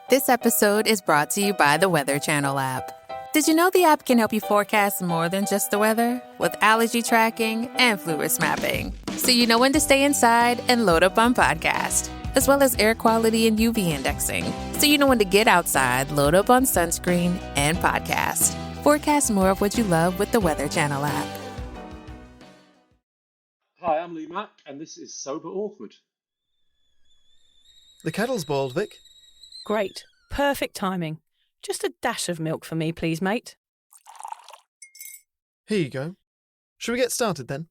This episode is brought to you by the Weather Channel app. Did you know the app can help you forecast more than just the weather? With allergy tracking and flu risk mapping. So you know when to stay inside and load up on podcast. As well as air quality and UV indexing. So you know when to get outside, load up on sunscreen and podcast. Forecast more of what you love with the Weather Channel app. Hi, I'm Mack, and this is Sober Awkward. The kettle's boiled, Vic. Great. Perfect timing. Just a dash of milk for me, please, mate. Here you go. Shall we get started then?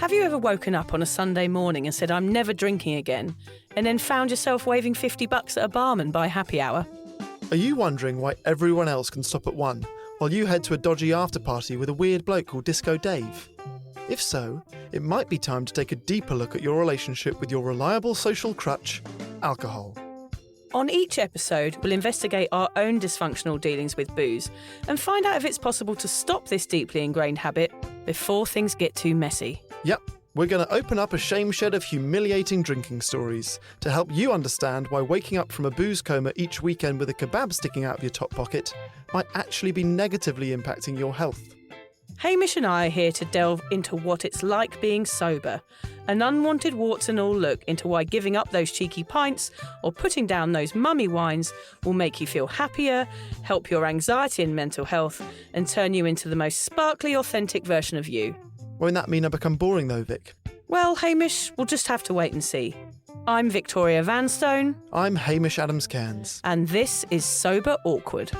Have you ever woken up on a Sunday morning and said, I'm never drinking again, and then found yourself waving $50 at a barman by happy hour? Are you wondering why everyone else can stop at 1 while you head to a dodgy after-party with a weird bloke called Disco Dave? If so, it might be time to take a deeper look at your relationship with your reliable social crutch, alcohol. On each episode, we'll investigate our own dysfunctional dealings with booze and find out if it's possible to stop this deeply ingrained habit before things get too messy. Yep, we're going to open up a shame shed of humiliating drinking stories to help you understand why waking up from a booze coma each weekend with a kebab sticking out of your top pocket might actually be negatively impacting your health. Hamish and I are here to delve into what it's like being sober, an unwanted warts and all look into why giving up those cheeky pints or putting down those mummy wines will make you feel happier, help your anxiety and mental health, and turn you into the most sparkly, authentic version of you. Won't that mean I become boring though, Vic? Well, Hamish, we'll just have to wait and see. I'm Victoria Vanstone. I'm Hamish Adams-Cairns. And this is Sober Awkward.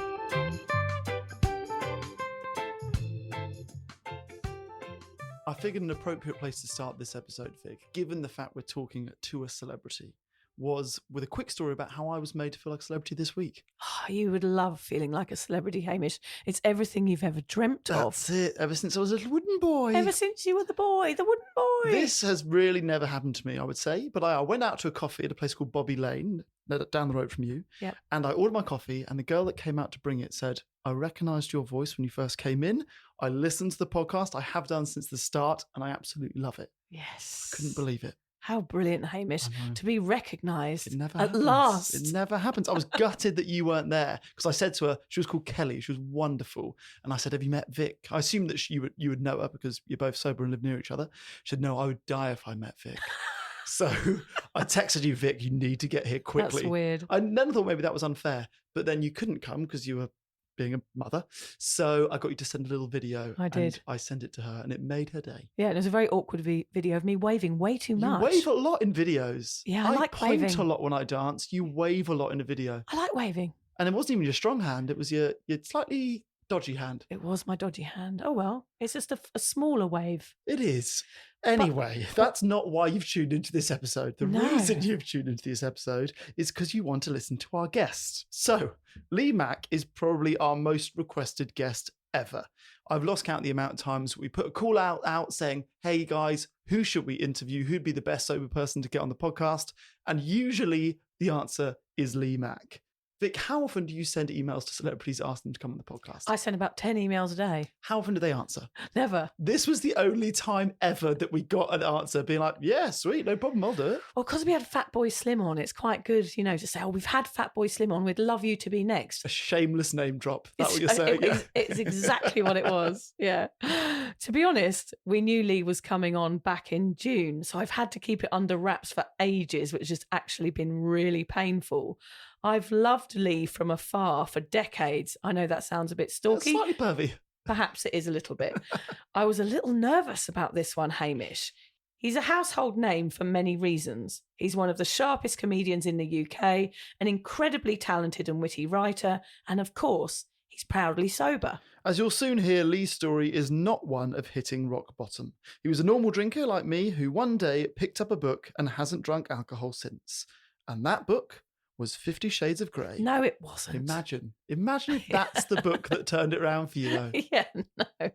I figured an appropriate place to start this episode, Vic, given the fact we're talking to a celebrity, was with a quick story about how I was made to feel like a celebrity this week. Oh, you would love feeling like a celebrity, Hamish. It's everything you've ever dreamt of. That's it. Ever since I was a little wooden boy. Ever since you were the wooden boy. This has really never happened to me, I would say. But I went out to a coffee at a place called Bobby Lane, down the road from you. Yep. And I ordered my coffee, and the girl that came out to bring it said, I recognised your voice when you first came in. I listened to the podcast. I have done since the start, and I absolutely love it. Yes. I couldn't believe it. How brilliant, Hamish, to be recognised At last. It never happens. I was gutted that you weren't there because I said to her, she was called Kelly. She was wonderful. And I said, have you met Vic? I assumed that you would know her because you're both sober and live near each other. She said, no, I would die if I met Vic. So I texted you, Vic, you need to get here quickly. That's weird. I never thought maybe that was unfair, but then you couldn't come because you were being a mother. So I got you to send a little video. I did. And I sent it to her and it made her day. Yeah, and it was a very awkward video of me waving way too much. You wave a lot in videos. Yeah, I like point waving a lot when I dance. You wave a lot in a video. I like waving. And it wasn't even your strong hand. It was your slightly dodgy hand. It was my dodgy hand. Oh, well, it's just a smaller wave. It is. Anyway, that's not why you've tuned into this episode. The reason you've tuned into this episode is because you want to listen to our guest. So, Lee Mack is probably our most requested guest ever. I've lost count the amount of times we put a call out saying, hey guys, who should we interview? Who'd be the best sober person to get on the podcast? And usually the answer is Lee Mack. Vic, how often do you send emails to celebrities asking them to come on the podcast? I send about 10 emails a day. How often do they answer? Never. This was the only time ever that we got an answer being like, yeah, sweet, no problem, I'll do it. Well, because we had Fatboy Slim on, it's quite good, to say, oh, we've had Fatboy Slim on, we'd love you to be next. A shameless name drop. That's what you're saying. It's exactly what it was. Yeah. To be honest, we knew Lee was coming on back in June, so I've had to keep it under wraps for ages, which has actually been really painful. I've loved Lee from afar for decades. I know that sounds a bit stalky. Slightly pervy. Perhaps it is a little bit. I was a little nervous about this one, Hamish. He's a household name for many reasons. He's one of the sharpest comedians in the UK, an incredibly talented and witty writer, and of course, he's proudly sober. As you'll soon hear, Lee's story is not one of hitting rock bottom. He was a normal drinker like me who one day picked up a book and hasn't drunk alcohol since. And that book was 50 Shades of Grey. No, it wasn't. Imagine if that's the book that turned it around for you, though. Yeah, no.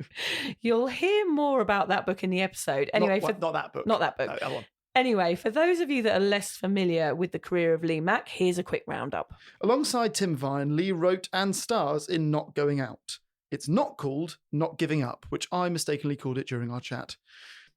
You'll hear more about that book in the episode. Anyway, not that book. Not that book. No, go on. Anyway, for those of you that are less familiar with the career of Lee Mack, here's a quick roundup. Alongside Tim Vine, Lee wrote and stars in Not Going Out. It's not called Not Giving Up, which I mistakenly called it during our chat.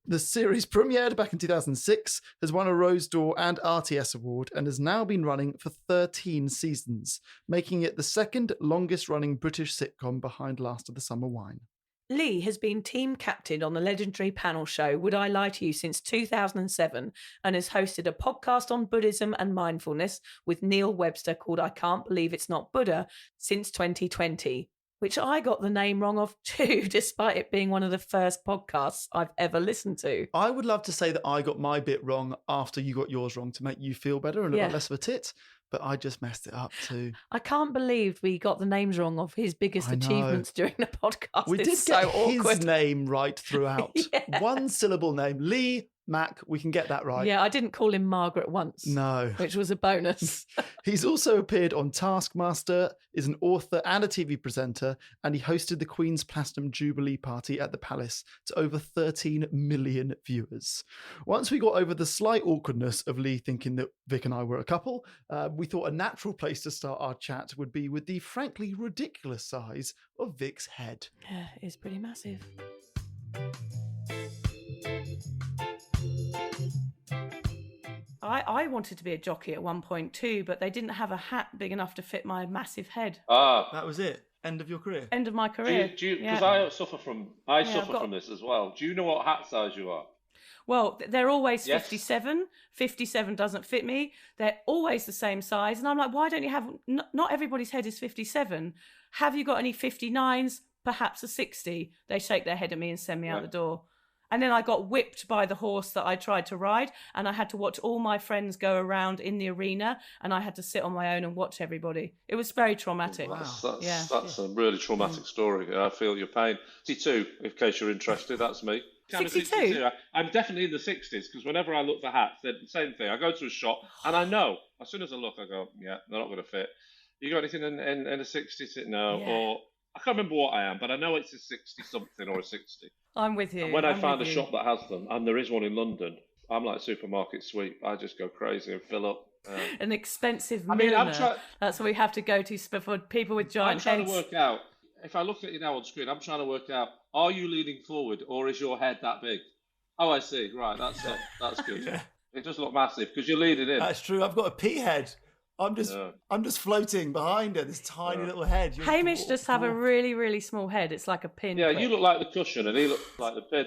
The series premiered back in 2006, has won a Rose d'Or and RTS award, and has now been running for 13 seasons, making it the second longest running British sitcom behind Last of the Summer Wine. Lee has been team captain on the legendary panel show Would I Lie to You since 2007 and has hosted a podcast on Buddhism and mindfulness with Neil Webster called I Can't Believe It's Not Buddha since 2020, which I got the name wrong of too, despite it being one of the first podcasts I've ever listened to. I would love to say that I got my bit wrong after you got yours wrong to make you feel better and look like less of a tit, but I just messed it up too. I can't believe we got the names wrong of his biggest achievements during the podcast. We did get his name right throughout. One syllable name, Lee Mack, we can get that right. Yeah, I didn't call him Margaret once. No. Which was a bonus. He's also appeared on Taskmaster, is an author and a TV presenter, and he hosted the Queen's Platinum Jubilee Party at the Palace to over 13 million viewers. Once we got over the slight awkwardness of Lee thinking that Vic and I were a couple, we thought a natural place to start our chat would be with the frankly ridiculous size of Vic's head. Yeah, it's pretty massive. I wanted to be a jockey at one point too, but they didn't have a hat big enough to fit my massive head. That was it. End of your career. End of my career. Because I suffer from this as well. Do you know what hat size you are? Well, they're always 57. 57 doesn't fit me. They're always the same size. And I'm like, why don't you have... Not everybody's head is 57. Have you got any 59s? Perhaps a 60. They shake their head at me and send me out the door. And then I got whipped by the horse that I tried to ride, and I had to watch all my friends go around in the arena, and I had to sit on my own and watch everybody. It was very traumatic. That's a really traumatic story. I feel your pain. 62, in case you're interested, that's me. 62? I'm definitely in the 60s, because whenever I look for hats, they're the same thing. I go to a shop, and I know, as soon as I look, I go, yeah, they're not going to fit. You got anything in the 60s? No. Yeah. Or I can't remember what I am, but I know it's a 60-something or a 60. I'm with you. And when I find a shop that has them, and there is one in London, I'm like supermarket sweep. I just go crazy and fill up. An expensive milliner. That's what we have to go to for people with giant heads. I'm trying to work out, if I look at you now on screen, I'm trying to work out, are you leaning forward or is your head that big? Oh, I see. Right, that's good. Yeah. It does look massive because you're leaning in. That's true. I've got a pea head. I'm just floating behind her, this tiny little head. Hamish just have a really, really small head. It's like a pin. Yeah, you look like the cushion and he looks like the pin.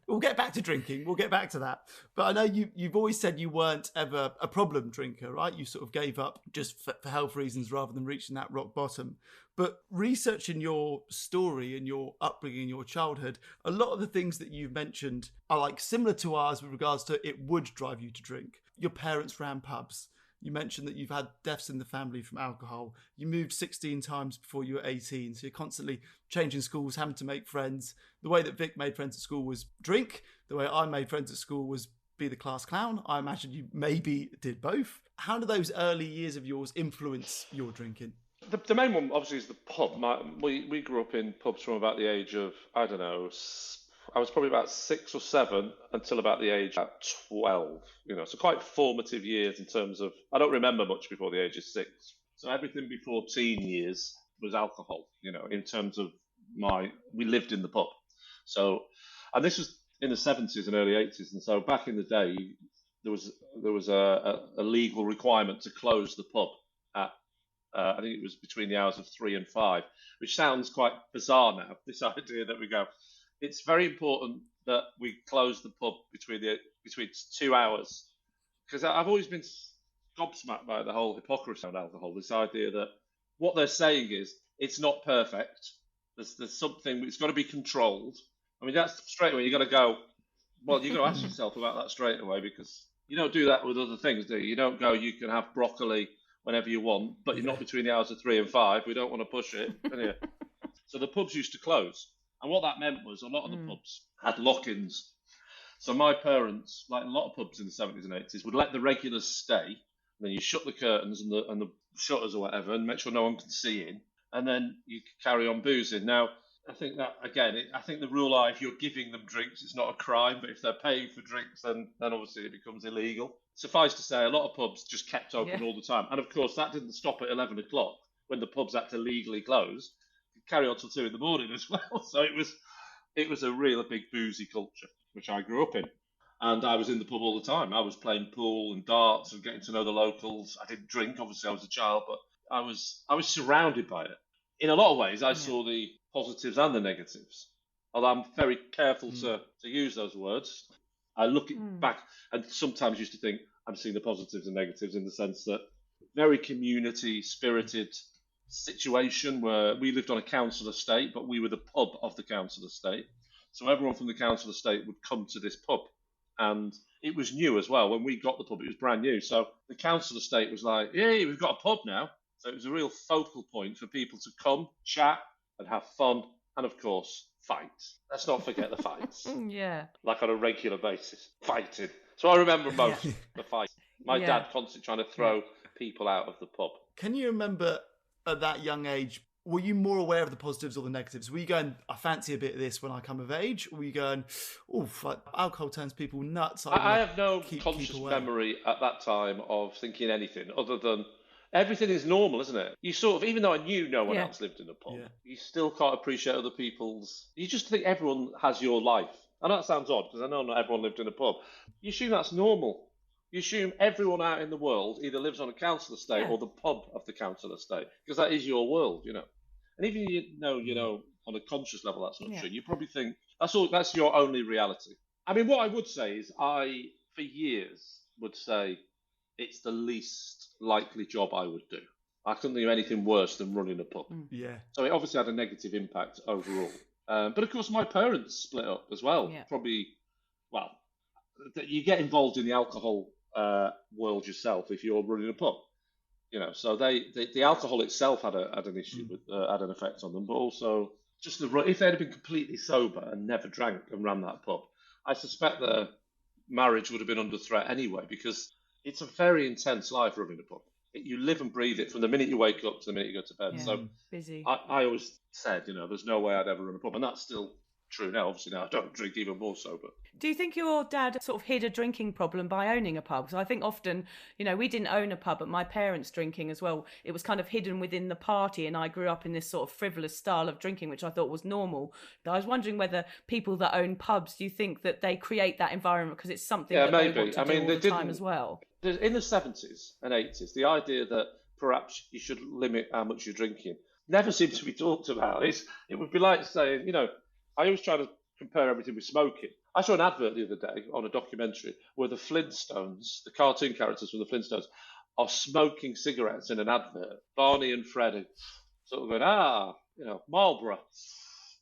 We'll get back to drinking. We'll get back to that. But I know you've always said you weren't ever a problem drinker, right? You sort of gave up just for health reasons rather than reaching that rock bottom. But researching your story and your upbringing and your childhood, a lot of the things that you've mentioned are like similar to ours with regards to it would drive you to drink. Your parents ran pubs. You mentioned that you've had deaths in the family from alcohol. You moved 16 times before you were 18. So you're constantly changing schools, having to make friends. The way that Vic made friends at school was drink. The way I made friends at school was be the class clown. I imagine you maybe did both. How do those early years of yours influence your drinking? The main one, obviously, is the pub. We grew up in pubs from about the age of, I don't know, I was probably about 6 or 7 until about the age of 12. So quite formative years in terms of, I don't remember much before the age of 6. So everything before teen years was alcohol, in terms of we lived in the pub. So, and this was in the 70s and early 80s. And so back in the day, there was a legal requirement to close the pub at, I think it was between the hours of 3 and 5, which sounds quite bizarre now, this idea that we go, it's very important that we close the pub between 2 hours, because I've always been gobsmacked by the whole hypocrisy of alcohol. This idea that what they're saying is it's not perfect. There's something, it's got to be controlled. I mean, that's straight away. You got to go. Well, you got to ask yourself about that straight away, because you don't do that with other things, do you? You don't go. You can have broccoli whenever you want, but you're not between the hours of 3 and 5. We don't want to push it. So the pubs used to close. And what that meant was a lot of the pubs had lock-ins. So my parents, like a lot of pubs in the 70s and 80s, would let the regulars stay. And then you shut the curtains and the shutters or whatever and make sure no one can see in. And then you carry on boozing. Now, I think that, again, I think the rule are if you're giving them drinks, it's not a crime. But if they're paying for drinks, then obviously it becomes illegal. Suffice to say, a lot of pubs just kept open all the time. And, of course, that didn't stop at 11 o'clock when the pubs had to legally close. Carry on till 2 in the morning as well. So it was a real big boozy culture. which I grew up in. And I was in the pub all the time. I was playing pool and darts and getting to know the locals. I didn't drink, obviously I was a child, but I was surrounded by it. In a lot of ways, I saw the positives and the negatives. Although I'm very careful to use those words. I look back and sometimes used to think I'm seeing the positives and negatives in the sense that very community-spirited situation where we lived on a council estate, but we were the pub of the council estate. So everyone from the council estate would come to this pub. And it was new as well. When we got the pub, it was brand new. So the council estate was like, hey, we've got a pub now. So it was a real focal point for people to come, chat, and have fun, and of course, fight. Let's not forget the fights. Yeah. Like on a regular basis, fighting. So I remember most the fights. My dad constantly trying to throw people out of the pub. Can you remember at that young age, were you more aware of the positives or the negatives? Were you going, I fancy a bit of this when I come of age? Or were you going, like alcohol turns people nuts? I have no conscious memory at that time of thinking anything other than everything is normal, isn't it? You sort of, even though I knew no one else lived in a pub, you still can't appreciate other people's. You just think everyone has your life. I know that sounds odd because I know not everyone lived in a pub. You assume that's normal. You assume everyone out in the world either lives on a council estate or the pub of the council estate because that is your world, you know. And even you know, on a conscious level, that's not true. You probably think that's your only reality. I mean, what I would say is I, for years, would say it's the least likely job I would do. I couldn't think of anything worse than running a pub. Yeah. So it obviously had a negative impact overall. But of course, my parents split up as well. Yeah. Probably, well, you get involved in the alcohol world yourself if you're running a pub. You know, so the alcohol itself had an issue with had an effect on them, but also just if they'd have been completely sober and never drank and ran that pub, I suspect their marriage would have been under threat anyway because it's a very intense life running a pub. You live and breathe it from the minute you wake up to the minute you go to bed. Yeah, so busy. I always said, you know, there's no way I'd ever run a pub, and that's still true now. Obviously now I don't drink even more sober. Do you think your dad sort of hid a drinking problem by owning a pub? So I think often, you know, we didn't own a pub, but my parents drinking as well, it was kind of hidden within the party, and I grew up in this sort of frivolous style of drinking, which I thought was normal. But I was wondering whether people that own pubs, do you think that they create that environment because it's something that maybe. they want to do all the time as well? In the 70s and 80s, the idea that perhaps you should limit how much you're drinking never seemed to be talked about. It would be like saying, you know, I always try to compare everything with smoking. I saw an advert the other day on a documentary where the Flintstones, the cartoon characters from the Flintstones, are smoking cigarettes in an advert. Barney and Freddy sort of going, you know, Marlboro.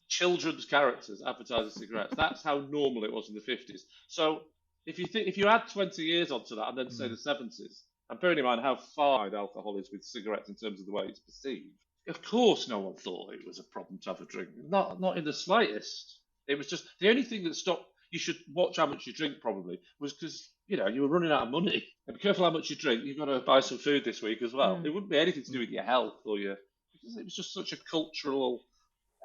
Children's characters advertising cigarettes. That's how normal it was in the 50s. So if you add 20 years onto that and then say the 70s, and bearing in mind how far alcohol is with cigarettes in terms of the way it's perceived, of course no one thought it was a problem to have a drink. Not in the slightest. It was just the only thing that stopped you should watch how much you drink probably was because, you know, you were running out of money. And be careful how much you drink. You've got to buy some food this week as well. It wouldn't be anything to do with your health or because it was just such a cultural.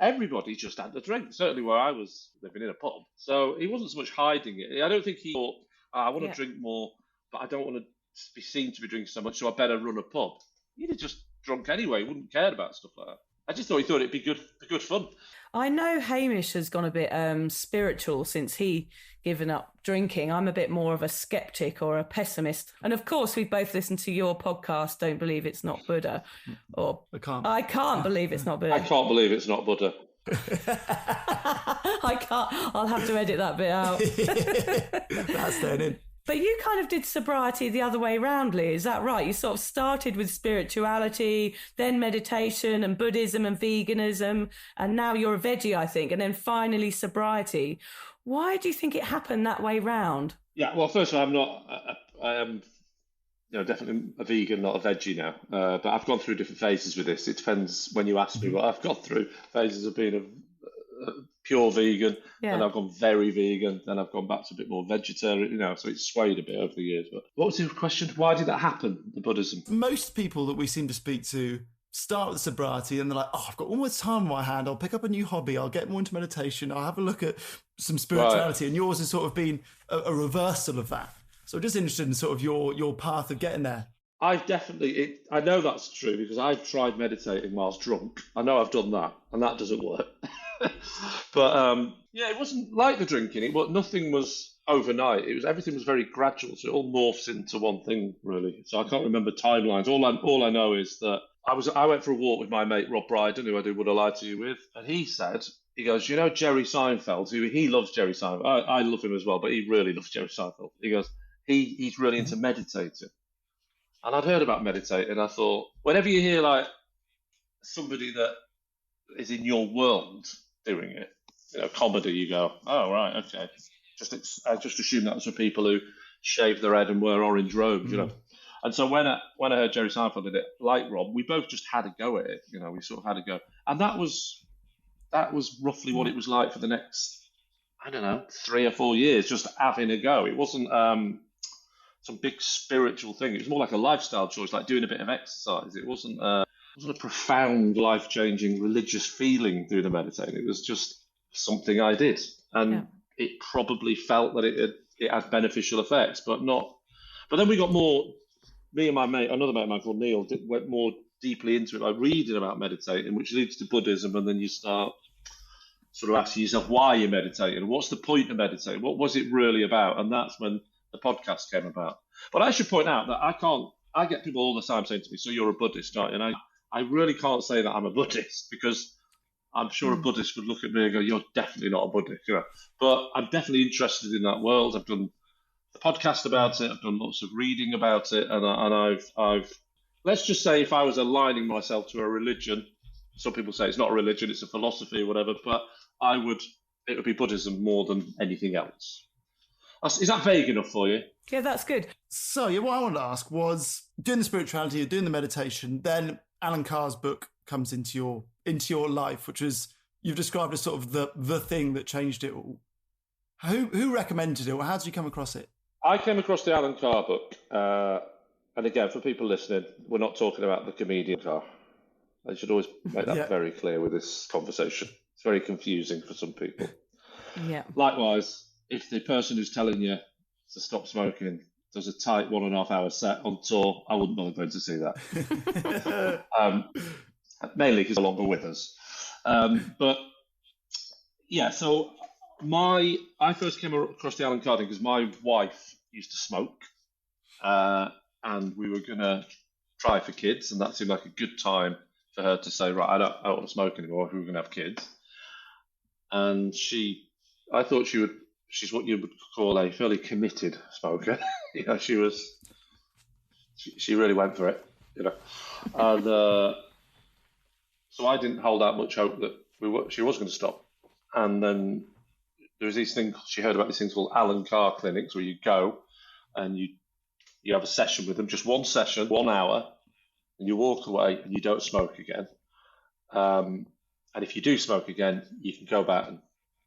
Everybody just had to drink. Certainly where I was living in a pub. So he wasn't so much hiding it. I don't think he thought, I want to drink more, but I don't want to be seen to be drinking so much, so I better run a pub. He'd have just drunk anyway. He wouldn't care about stuff like that. I just thought he thought it'd be good fun. I know Hamish has gone a bit spiritual since he given up drinking. I'm a bit more of a skeptic or a pessimist. And of course, we've both listened to your podcast, Don't Believe It's Not Buddha. Or I can't believe it's not Buddha. I can't believe it's not Buddha. I can't. I'll have to edit that bit out. That's staying in. But you kind of did sobriety the other way round, Lee. Is that right? You sort of started with spirituality, then meditation and Buddhism and veganism, and now you're a veggie, I think, and then finally sobriety. Why do you think it happened that way round? Yeah, well, first of all, I am definitely a vegan, not a veggie now. But I've gone through different phases with this. It depends when you ask me what I've gone through. Phases of being a pure vegan, and I've gone very vegan, then I've gone back to a bit more vegetarian, so it's swayed a bit over the years. But what was your question? Why did that happen, the Buddhism? Most people that we seem to speak to start with sobriety and they're like, I've got all this time on my hand, I'll pick up a new hobby, I'll get more into meditation, I'll have a look at some spirituality. Right. And yours has sort of been a reversal of that. So just interested in sort of your path of getting there. I know that's true because I've tried meditating whilst drunk. I know I've done that, and that doesn't work. But yeah, it wasn't like the drinking. Nothing was overnight. Everything was very gradual. So it all morphs into one thing, really. So I can't remember timelines. All I know is that I went for a walk with my mate Rob Brydon, who I do Would I Lie to You with, and he goes, Jerry Seinfeld, who he loves Jerry Seinfeld. I love him as well, but he really loves Jerry Seinfeld. He goes, he's really into meditating. And I'd heard about meditating, and I thought, whenever you hear like somebody that is in your world doing it, comedy, you go, oh right, okay. I just assume that's for people who shave their head and wear orange robes, And so when I heard Jerry Seinfeld did it, like Rob, we both just had a go at it. We sort of had a go, and that was roughly what it was like for the next, I don't know, 3 or 4 years, just having a go. It wasn't some big spiritual thing. It was more like a lifestyle choice, like doing a bit of exercise. It wasn't a profound, life-changing religious feeling doing the meditating. It was just something I did, and it probably felt that it had beneficial effects, but not. But then we got more. Me and my mate, another mate of mine called Neil, went more deeply into it, like reading about meditating, which leads to Buddhism, and then you start sort of asking yourself why you're meditating, and what's the point of meditating, what was it really about, and that's when the podcast came about. But I should point out that I get people all the time saying to me, so you're a Buddhist, aren't you? And I really can't say that I'm a Buddhist, because I'm sure a Buddhist would look at me and go, you're definitely not a Buddhist. But I'm definitely interested in that world. I've done the podcast about it. I've done lots of reading about it. And I've let's just say if I was aligning myself to a religion, some people say it's not a religion, it's a philosophy or whatever, but it would be Buddhism more than anything else. Is that vague enough for you? Yeah, that's good. So what I wanted to ask was, doing the spirituality, doing the meditation, then Alan Carr's book comes into your life, which was, you've described as sort of the thing that changed it all. Who recommended it, or how did you come across it? I came across the Alan Carr book, and again, for people listening, we're not talking about the comedian Carr. I should always make that very clear with this conversation. It's very confusing for some people. Yeah. Likewise, if the person who's telling you to stop smoking does a tight 1.5 hour set on tour, I wouldn't bother going to see that. Mainly because they're no longer with us. But yeah, so I first came across the Alan Carr thing because my wife used to smoke, and we were going to try for kids, and that seemed like a good time for her to say, right, I don't want to smoke anymore if we were going to have kids. And I thought she's what you would call a fairly committed smoker. She really went for it, and so I didn't hold out much hope that she was going to stop. And then there was these things, she heard about these things called Alan Carr clinics, where you go and you have a session with them, just one session, 1 hour, and you walk away and you don't smoke again. And if you do smoke again, you can go back and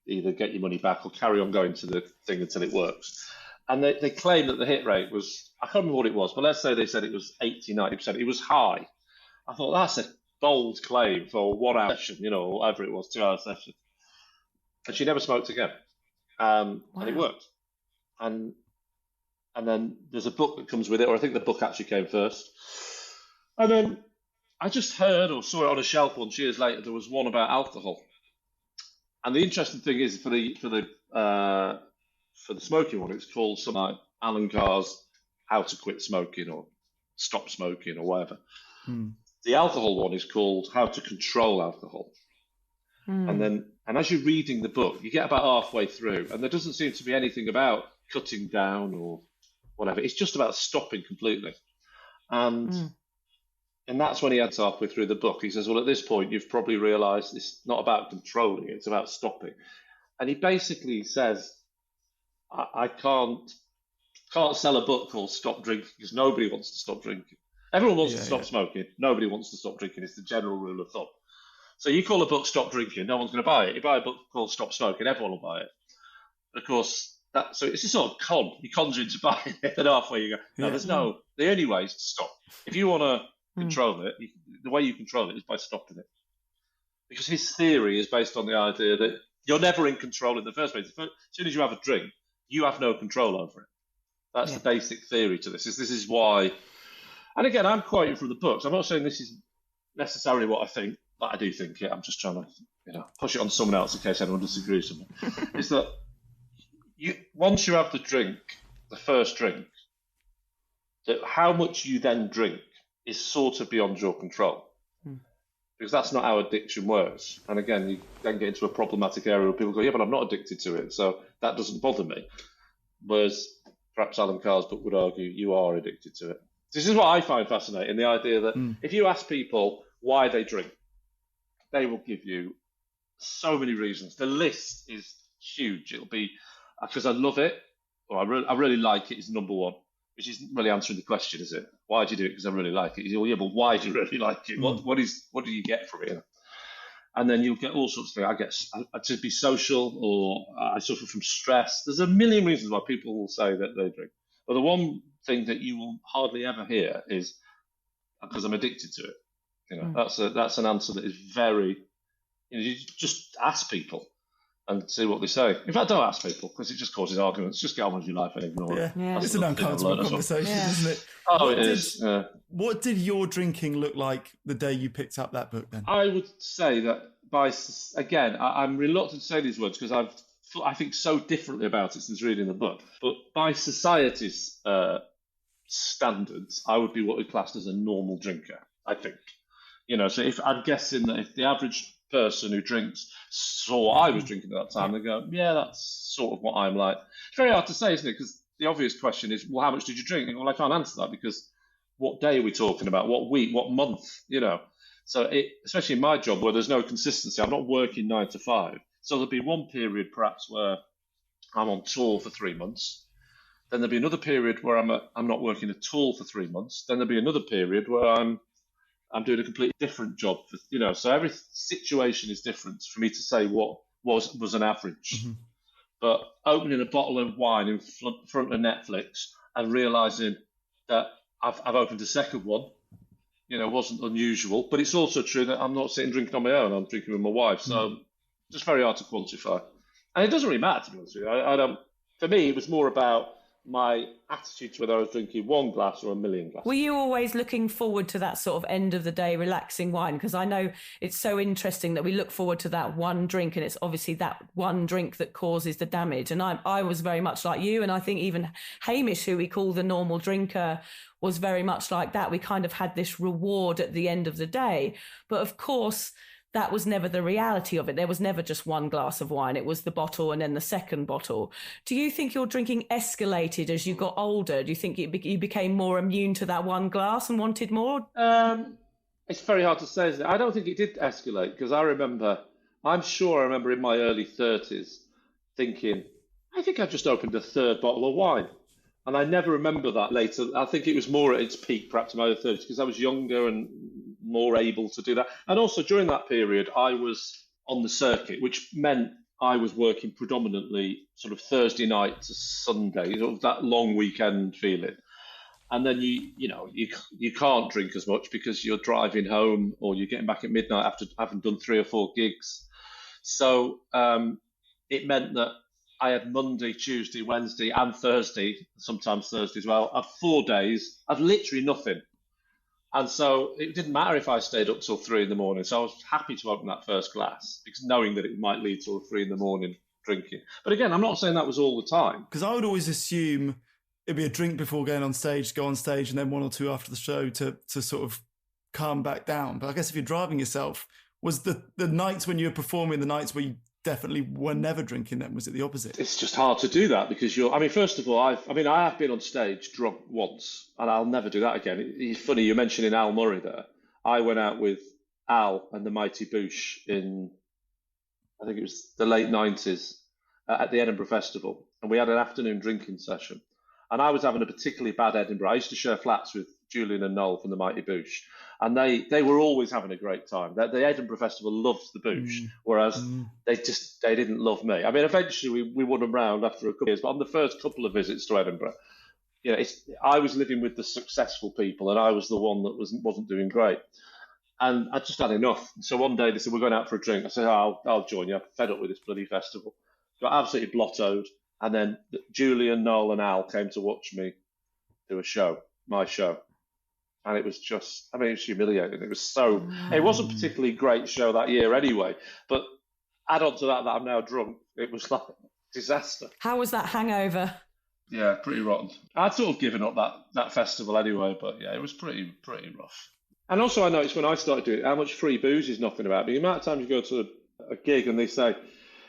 either get your money back or carry on going to the thing until it works. And they claim that the hit rate was, I can't remember what it was, but let's say they said it was 80, 90%. It was high. I thought, that's a bold claim for a 1 hour session, or whatever it was, 2 hour session. And she never smoked again. And it worked. And then there's a book that comes with it, or I think the book actually came first. And then I just heard or saw it on a shelf 1 years later, there was one about alcohol. And the interesting thing is, for the smoking one, it's called something like Alan Carr's How to Quit Smoking or Stop Smoking or whatever. The alcohol one is called How to Control Alcohol. And as you're reading the book, you get about halfway through, and there doesn't seem to be anything about cutting down or whatever. It's just about stopping completely. And that's when he adds halfway through the book. He says, well, at this point, you've probably realised it's not about controlling it, it's about stopping. And he basically says, I can't sell a book called Stop Drinking because nobody wants to stop drinking. Everyone wants to stop smoking. Nobody wants to stop drinking. It's the general rule of thumb. So you call a book Stop Drinking, no one's going to buy it. You buy a book called Stop Smoking, everyone will buy it. Of course, so it's a sort of con. You cons you into buying it, and halfway you go, no, the only way is to stop. If you want to control it, the way you control it is by stopping it. Because his theory is based on the idea that you're never in control in the first place. As soon as you have a drink, you have no control over it. That's the basic theory to this. This is why, and again, I'm quoting from the books. I'm not saying this is necessarily what I think, but I do think it. I'm just trying to, push it on someone else in case anyone disagrees with me. Is that once you have the first drink, that how much you then drink is sort of beyond your control. Because that's not how addiction works. And again, you then get into a problematic area where people go, yeah, but I'm not addicted to it, so that doesn't bother me. Whereas perhaps Alan Carr's book would argue you are addicted to it. This is what I find fascinating, the idea that if you ask people why they drink, they will give you so many reasons. The list is huge. It'll be because I love it, or I really like it is number one, which isn't really answering the question, is it? Why do you do it? Because I really like it. Oh, yeah, but why do you really like it? What do you get from it? And then you'll get all sorts of things. I get to be social, or I suffer from stress. There's a million reasons why people will say that they drink. But the one thing that you will hardly ever hear is because I'm addicted to it. That's an answer that is very. You just ask people and see what they say. In fact, don't ask people because it just causes arguments. Just get on with your life and ignore it. Yeah. It's an uncomfortable conversation, isn't it? Oh, it is. What did your drinking look like the day you picked up that book then? I would say that I'm reluctant to say these words because I think so differently about it since reading the book. But by society's standards, I would be what we classed as a normal drinker, I think. So if I'm guessing that if the average person who drinks saw I was drinking at that time, they go, yeah, that's sort of what I'm like. It's very hard to say, isn't it? Because the obvious question is, well, how much did you drink? Well, I can't answer that because what day are we talking about? What week? What month? So especially in my job where there's no consistency, I'm not working 9 to 5. So there'll be one period perhaps where I'm on tour for 3 months. Then there'll be another period where I'm not working at all for 3 months. Then there'll be another period where I'm doing a completely different job. So every situation is different for me to say what was an average. Mm-hmm. But opening a bottle of wine in front of Netflix and realising that I've opened a second one, wasn't unusual. But it's also true that I'm not sitting drinking on my own. I'm drinking with my wife. So just very hard to quantify. And it doesn't really matter, to be honest with you. I don't. For me, it was more about my attitude to whether I was drinking one glass or a million glasses. Were you always looking forward to that sort of end of the day relaxing wine? Because I know it's so interesting that we look forward to that one drink, and it's obviously that one drink that causes the damage. And I was very much like you, and I think even Hamish, who we call the normal drinker, was very much like that. We kind of had this reward at the end of the day. But of course, that was never the reality of it. There was never just one glass of wine. It was the bottle and then the second bottle. Do you think your drinking escalated as you got older? Do you think you became more immune to that one glass and wanted more? It's very hard to say, isn't it? I don't think it did escalate because I'm sure I remember in my early 30s thinking, I think I just opened a third bottle of wine. And I never remember that later. I think it was more at its peak, perhaps in my early 30s, because I was younger and more able to do that. And also during that period, I was on the circuit, which meant I was working predominantly sort of Thursday night to Sunday, sort of that long weekend feeling. And then you can't drink as much because you're driving home or you're getting back at midnight after having done 3 or 4 gigs. So it meant that I had Monday, Tuesday, Wednesday and Thursday, sometimes Thursday as well. I had 4 days of literally nothing. And so it didn't matter if I stayed up till 3 in the morning. So I was happy to open that first glass because knowing that it might lead till 3 in the morning drinking. But again, I'm not saying that was all the time. Because I would always assume it'd be a drink before going on stage, go on stage, and then 1 or 2 after the show to sort of calm back down. But I guess if you're driving yourself, was the nights when you were performing the nights where you definitely were never drinking then? Was it the opposite? It's just hard to do that because first of all, I have been on stage drunk once and I'll never do that again. It's funny, you're mentioning Al Murray there. I went out with Al and the Mighty Boosh in, I think it was the late 90s at the Edinburgh Festival. And we had an afternoon drinking session. And I was having a particularly bad Edinburgh. I used to share flats with Julian and Noel from the Mighty Boosh. And they were always having a great time. The Edinburgh Festival loved the Boosh, whereas they didn't love me. Eventually we won them round after a couple of years, but on the first couple of visits to Edinburgh, I was living with the successful people, and I was the one that wasn't doing great. And I just had enough. So one day they said, we're going out for a drink. I said, I'll join you. I'm fed up with this bloody festival. Got absolutely blottoed. And then Julian, Noel and Al came to watch me do a show, my show. And it was just, I mean, it was humiliating. It was so, it wasn't a particularly great show that year anyway, but add on to that I'm now drunk, it was like disaster. How was that hangover? Yeah, pretty rotten. I'd sort of given up that festival anyway, but yeah, it was pretty rough. And also I noticed when I started doing it, how much free booze is knocking about. The amount of times you go to a gig and they say,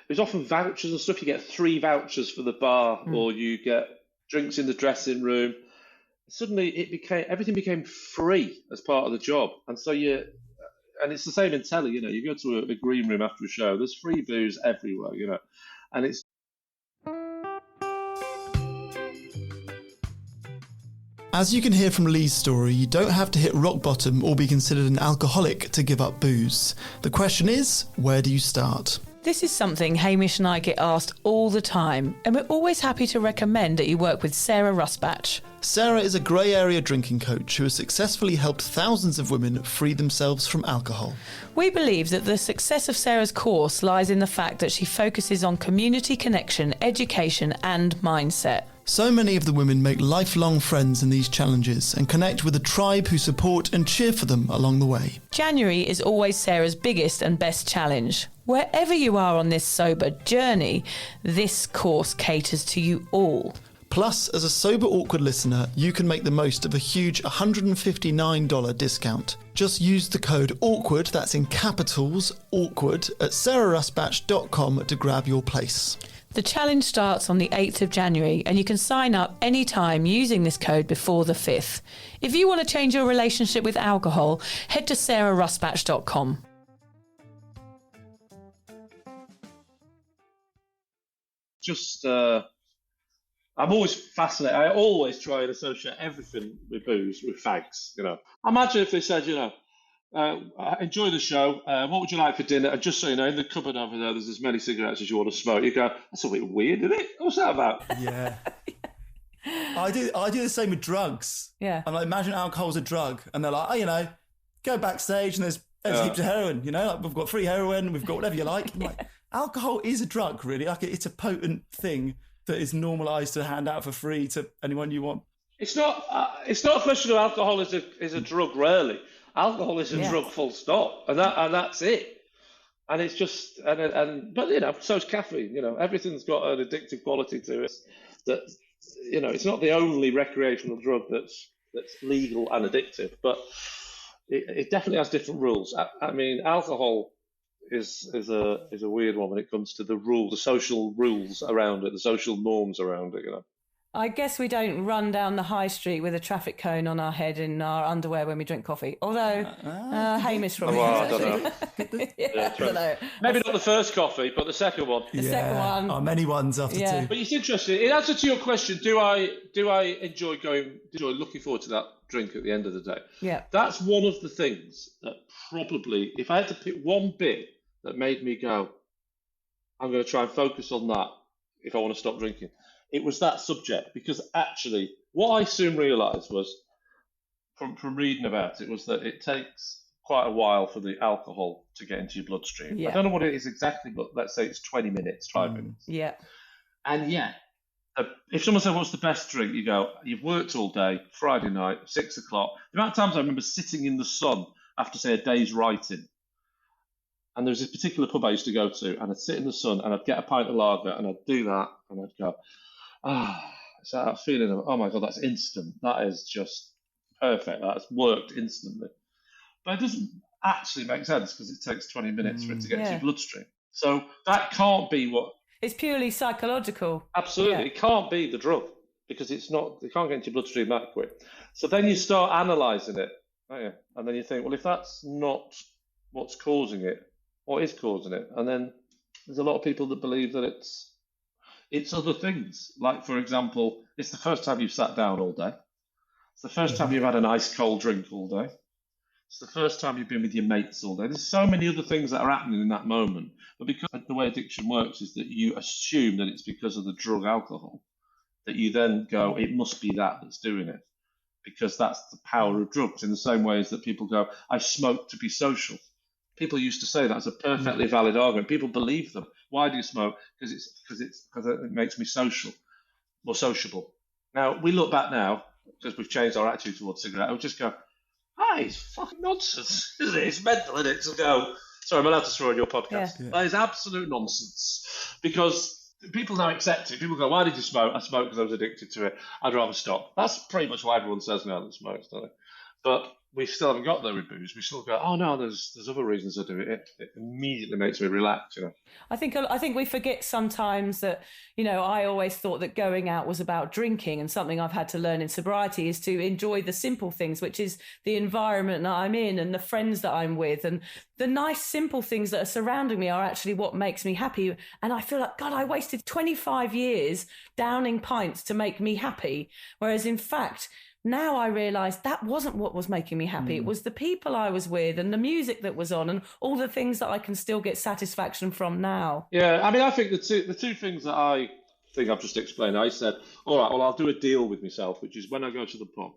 there's often vouchers and stuff, you get 3 vouchers for the bar, or you get drinks in the dressing room. Suddenly everything became free as part of the job, and so and it's the same in telly. You go to a green room after a show, there's free booze everywhere, and it's. As you can hear from Lee's story, you don't have to hit rock bottom or be considered an alcoholic to give up booze. The question is, where do you start? This is something Hamish and I get asked all the time, and we're always happy to recommend that you work with Sarah Rusbatch. Sarah is a grey area drinking coach who has successfully helped thousands of women free themselves from alcohol. We believe that the success of Sarah's course lies in the fact that she focuses on community connection, education and mindset. So many of the women make lifelong friends in these challenges and connect with a tribe who support and cheer for them along the way. January is always Sarah's biggest and best challenge. Wherever you are on this sober journey, this course caters to you all. Plus, as a Sober Awkward listener, you can make the most of a huge $159 discount. Just use the code AWKWARD, that's in capitals, AWKWARD, at sarahrusbatch.com to grab your place. The challenge starts on the 8th of January and you can sign up anytime using this code before the 5th. If you want to change your relationship with alcohol, head to sarahrusbatch.com. I'm always fascinated. I always try and associate everything with booze, with fags, Imagine if they said, enjoy the show. What would you like for dinner? And just so you know, in the cupboard over there's as many cigarettes as you want to smoke. You go, that's a bit weird, isn't it? What's that about? Yeah. I do the same with drugs. Yeah. I'm like, imagine alcohol's a drug. And they're like, go backstage and there's heaps of heroin, like we've got free heroin, we've got whatever you like. I'm like, alcohol is a drug, really. Like it's a potent thing that is normalised to hand out for free to anyone you want. It's not a question of alcohol is a drug, rarely. Alcohol is a drug, full stop, and that's it. And it's just but so is caffeine. Everything's got an addictive quality to it. That it's not the only recreational drug that's legal and addictive, but it definitely has different rules. I mean, alcohol is a weird one when it comes to the social rules around it, the social norms around it. I guess we don't run down the high street with a traffic cone on our head in our underwear when we drink coffee. Although Hamish probably I don't know. I don't know. Maybe not the first coffee, but the second one. The second one. Oh, many ones after two. But it's interesting. In answer to your question, do I enjoy looking forward to that drink at the end of the day? Yeah. That's one of the things that probably, if I had to pick one bit that made me go, I'm going to try and focus on that if I want to stop drinking, it was that subject. Because actually, what I soon realised was, from reading about it, was that it takes quite a while for the alcohol to get into your bloodstream. Yeah. I don't know what it is exactly, but let's say it's 20 minutes, 5 minutes. Yeah. And yet, if someone said, what's the best drink? You go, you've worked all day, Friday night, 6 o'clock. The amount of times I remember sitting in the sun after, say, a day's writing. And there was this particular pub I used to go to, and I'd sit in the sun, and I'd get a pint of lager, and I'd do that, and I'd go, it's that feeling of, oh my God, that's instant. That is just perfect. That's worked instantly. But it doesn't actually make sense because it takes 20 minutes for it to get to your bloodstream. So that can't be what... It's purely psychological. Absolutely. Yeah. It can't be the drug because it can't get into your bloodstream that quick. So then you start analysing it, don't you? And then you think, well, if that's not what's causing it, what is causing it? And then there's a lot of people that believe that it's other things. Like, for example, it's the first time you've sat down all day. It's the first time you've had an ice cold drink all day. It's the first time you've been with your mates all day. There's so many other things that are happening in that moment. But because the way addiction works is that you assume that it's because of the drug alcohol, that you then go, it must be that's doing it. Because that's the power of drugs, in the same way as that people go, I smoke to be social. People used to say that's a perfectly valid argument. People believe them. Why do you smoke? Because it makes me social, more sociable. Now, we look back now, because we've changed our attitude towards cigarette, I would just go, That is fucking nonsense, isn't it? It's mental, isn't it, to go, sorry, I'm allowed to swear on your podcast. Yeah. That is absolute nonsense. Because people now accept it. People go, why did you smoke? I smoked because I was addicted to it. I'd rather stop. That's pretty much what everyone says now that smokes, don't they? But we still haven't got there with booze. We still go, oh no, there's other reasons I do it. It immediately makes me relax, you know. I think we forget sometimes that, you know, I always thought that going out was about drinking, and something I've had to learn in sobriety is to enjoy the simple things, which is the environment that I'm in and the friends that I'm with, and the nice simple things that are surrounding me are actually what makes me happy. And I feel like, God, I wasted 25 years downing pints to make me happy. Whereas in fact, now I realise that wasn't what was making me happy. It was the people I was with and the music that was on and all the things that I can still get satisfaction from now. Yeah, I mean, I think the two things that I think I've just explained, I said, all right, well, I'll do a deal with myself, which is when I go to the pub,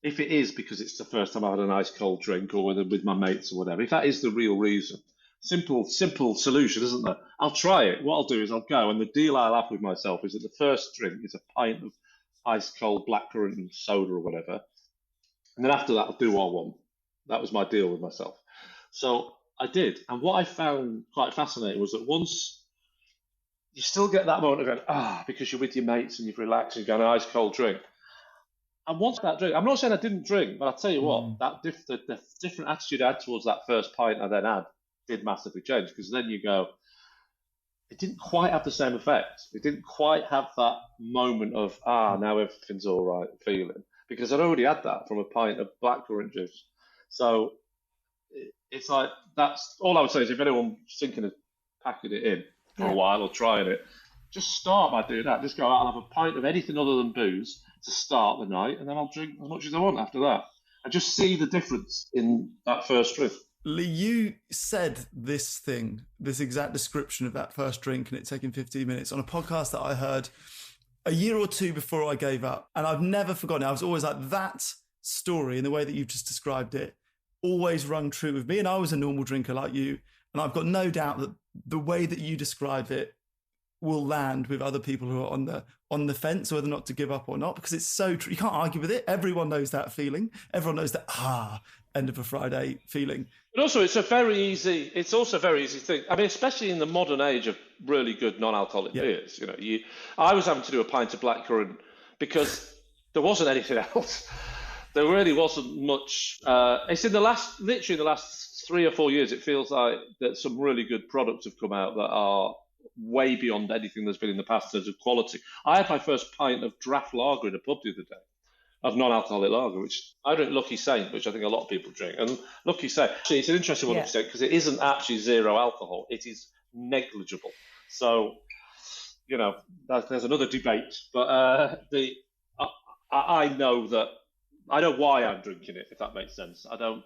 if it is because it's the first time I had a nice cold drink or with my mates or whatever, if that is the real reason, simple solution, isn't there? I'll try it. What I'll do is I'll go, and the deal I'll have with myself is that the first drink is a pint of ice cold blackcurrant and soda or whatever, and then after that I'll do what I want. That was my deal with myself. So I did, and what I found quite fascinating was that once you still get that moment of going, because you're with your mates and you've relaxed and you've got an ice cold drink, and once that drink, I'm not saying I didn't drink, but I'll tell you what, the different attitude I had towards that first pint I then had did massively change, because then you go, it didn't quite have the same effect. It didn't quite have that moment of, now everything's all right feeling, because I'd already had that from a pint of blackcurrant juice. So it's like, that's all I would say is if anyone's thinking of packing it in for a while or trying it, just start by doing that. Just go out and have a pint of anything other than booze to start the night, and then I'll drink as much as I want after that. And just see the difference in that first drink. Lee, you said this exact description of that first drink and it taking 15 minutes on a podcast that I heard a year or two before I gave up. And I've never forgotten it. I was always like, that story and the way that you've just described it always rung true with me. And I was a normal drinker like you. And I've got no doubt that the way that you describe it will land with other people who are on the fence, whether or not to give up or not, because it's so true. You can't argue with it. Everyone knows that feeling. Everyone knows that, end of a Friday feeling. But also, it's also a very easy thing. I mean, especially in the modern age of really good non-alcoholic beers. You know, I was having to do a pint of blackcurrant because there wasn't anything else. There really wasn't much. It's literally in the last 3 or 4 years, it feels like that some really good products have come out that are way beyond anything that's been in the past in terms of quality. I had my first pint of draft lager in a pub the other day, of non-alcoholic lager, which I drink Lucky Saint, which I think a lot of people drink. And Lucky Saint, actually, it's an interesting one because it isn't actually zero alcohol. It is negligible. So, you know, there's another debate. But I know that, I know why I'm drinking it, if that makes sense. I don't.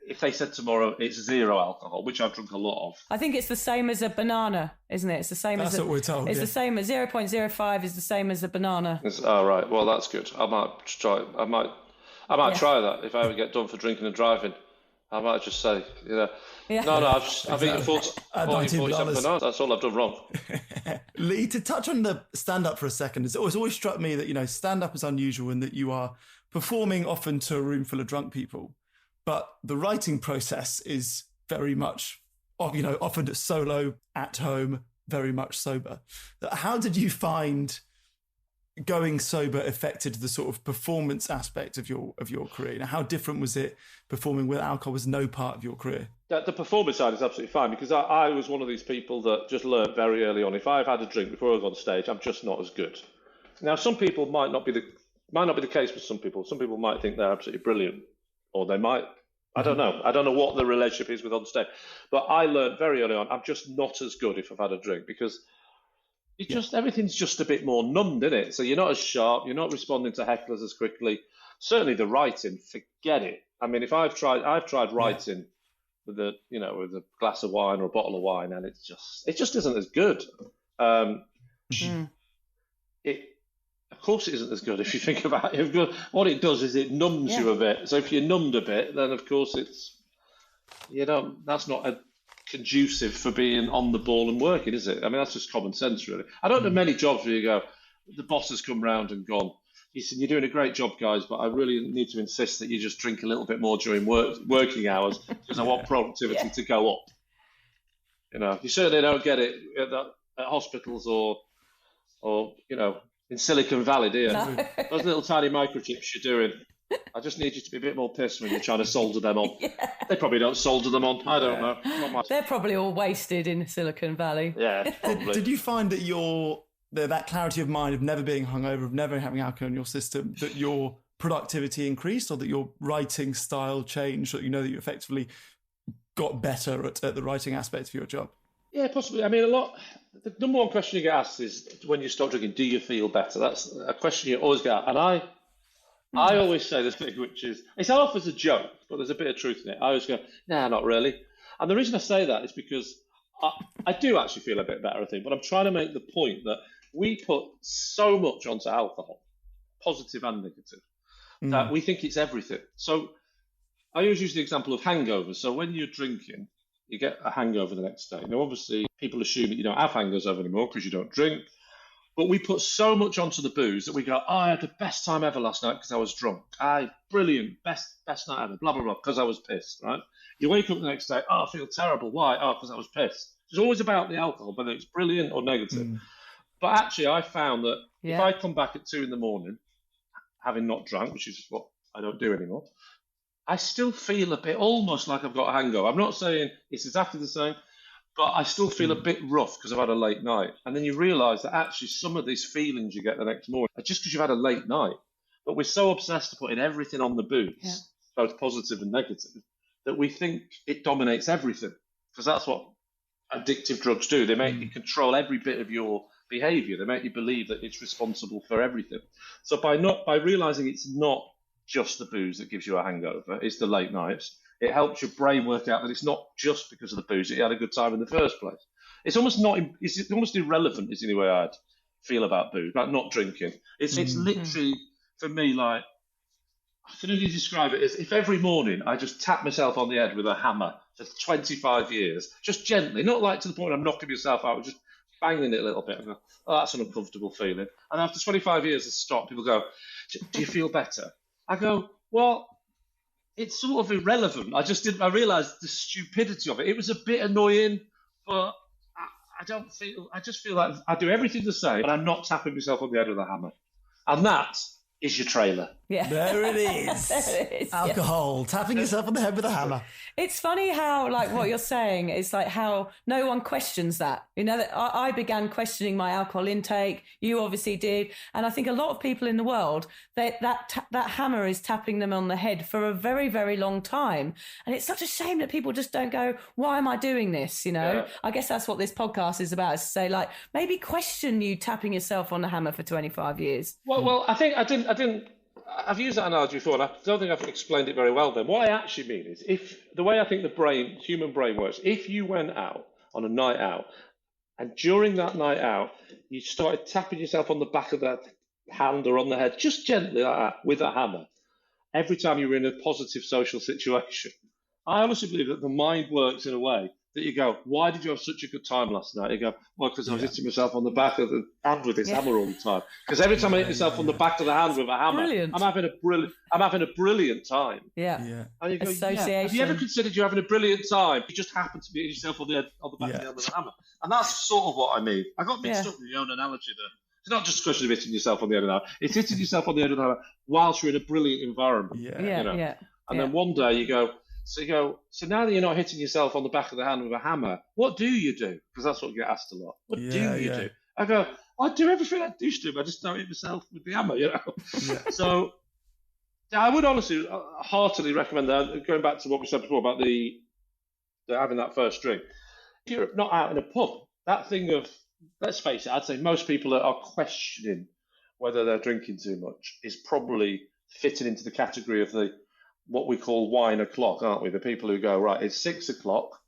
If they said tomorrow it's zero alcohol, which I've drunk a lot of. I think it's the same as a banana, isn't it? It's the same That's as what we're told. It's the same as 0.05 is the same as a banana. Right. Well, that's good. I might try. I might try that if I ever get done for drinking and driving. I might just say, no, I've eaten 47 bananas. That's all I've done wrong. Lee, to touch on the stand-up for a second, it's always struck me that, you know, stand-up is unusual in that you are performing often to a room full of drunk people. But the writing process is very much, you know, often solo, at home, very much sober. How did you find going sober affected the sort of performance aspect of your career? Now, how different was it performing with alcohol was no part of your career? The performance side is absolutely fine because I was one of these people that just learned very early on. If I've had a drink before I go on stage, I'm just not as good. Now, some people might not be the case with some people. Some people might think they're absolutely brilliant, or they might. I don't know. I don't know what the relationship is with on stage. But I learned very early on, I'm just not as good if I've had a drink because everything's just a bit more numbed, isn't it? So you're not as sharp. You're not responding to hecklers as quickly. Certainly the writing, forget it. I mean, if I've tried writing with a glass of wine or a bottle of wine, and it just isn't as good. Of course it isn't as good if you think about it. What it does is it numbs you a bit. So if you're numbed a bit, then of course that's not conducive for being on the ball and working, is it? I mean, that's just common sense, really. I don't know many jobs where you go, the boss has come round and gone, he said, "You're doing a great job, guys, but I really need to insist that you just drink a little bit more during working hours because I want productivity to go up." You certainly don't get it at hospitals or in Silicon Valley, do you? No. Those little tiny microchips you're doing. I just need you to be a bit more pissed when you're trying to solder them on. They probably don't solder them on. I don't know. Not my... They're probably all wasted in Silicon Valley. Yeah, probably. Did you find that that clarity of mind of never being hungover, of never having alcohol in your system, that your productivity increased, or that your writing style changed, that that you effectively got better at the writing aspect of your job? Yeah, possibly. I mean, the number one question you get asked is, when you stop drinking, do you feel better? That's a question you always get. And I always say this thing, which is, it's off as a joke, but there's a bit of truth in it. I always go, nah, not really. And the reason I say that is because I do actually feel a bit better, I think, but I'm trying to make the point that we put so much onto alcohol, positive and negative, that we think it's everything. So I always use the example of hangovers. So when you're drinking, you get a hangover the next day. Now, obviously, people assume that you don't have hangovers anymore because you don't drink. But we put so much onto the booze that we go, oh, I had the best time ever last night because I was drunk. Brilliant, best night ever, blah, blah, blah, because I was pissed, right? You wake up the next day, oh, I feel terrible. Why? Oh, because I was pissed. It's always about the alcohol, whether it's brilliant or negative. But actually, I found that if I come back at 2 a.m, having not drunk, which is what I don't do anymore, I still feel a bit almost like I've got a hangover. I'm not saying it's exactly the same, but I still feel a bit rough because I've had a late night. And then you realise that actually some of these feelings you get the next morning are just because you've had a late night. But we're so obsessed to putting everything on the booze, both positive and negative, that we think it dominates everything. Because that's what addictive drugs do. They make you control every bit of your behaviour. They make you believe that it's responsible for everything. So by realising it's not just the booze that gives you a hangover, it's the late nights, it helps your brain work out that it's not just because of the booze that you had a good time in the first place. It's almost irrelevant, is the only way I'd feel about booze, about not drinking. It's literally, for me, like, I can only describe it as if every morning I just tap myself on the head with a hammer for 25 years, just gently, not like to the point I'm knocking myself out, just banging it a little bit and go, oh, that's an uncomfortable feeling. And after 25 years of stop, people go, do you feel better? I go, well, it's sort of irrelevant. I realised the stupidity of it. It was a bit annoying, but I just feel like I do everything the same, and I'm not tapping myself on the head with a hammer. And that is your trailer. Yeah. There it is. There it is. Alcohol, tapping yourself on the head with a hammer. It's funny how, like, what you're saying is like how no one questions that. That I began questioning my alcohol intake. You obviously did, and I think a lot of people in the world that hammer is tapping them on the head for a very, very long time. And it's such a shame that people just don't go, "Why am I doing this?" Yeah. I guess that's what this podcast is about. Is to say, like, maybe question you tapping yourself on the hammer for 25 years. Well, I think I didn't. I've used that analogy before, and I don't think I've explained it very well then. What I actually mean is, if the way I think the human brain works, if you went out on a night out, and during that night out, you started tapping yourself on the back of that hand or on the head, just gently like that, with a hammer, every time you were in a positive social situation, I honestly believe that the mind works in a way that you go, why did you have such a good time last night? You go, well, because I was hitting myself on the back of the hand with this hammer all the time. Because every time I hit myself on the back of the hand with a hammer, I'm having a brilliant time. Yeah. And you go, association. Have you ever considered you're having a brilliant time? You just happen to be hitting yourself on the back of the hand with a hammer. And that's sort of what I mean. I got mixed up with your own analogy there. It's not just a question of hitting yourself on the head of the hammer. It's hitting yourself on the head of the hammer whilst you're in a brilliant environment. And then one day you go, so now that you're not hitting yourself on the back of the hand with a hammer, what do you do? Because that's what you get asked a lot. What do you do? I go, I do everything I used to, but I just don't hit myself with the hammer, So I would honestly, heartily recommend that. Going back to what we said before about the having that first drink. If you're not out in a pub, that thing of, let's face it, I'd say most people are questioning whether they're drinking too much is probably fitting into the category of what we call wine o'clock, aren't we? The people who go, right, it's 6 o'clock,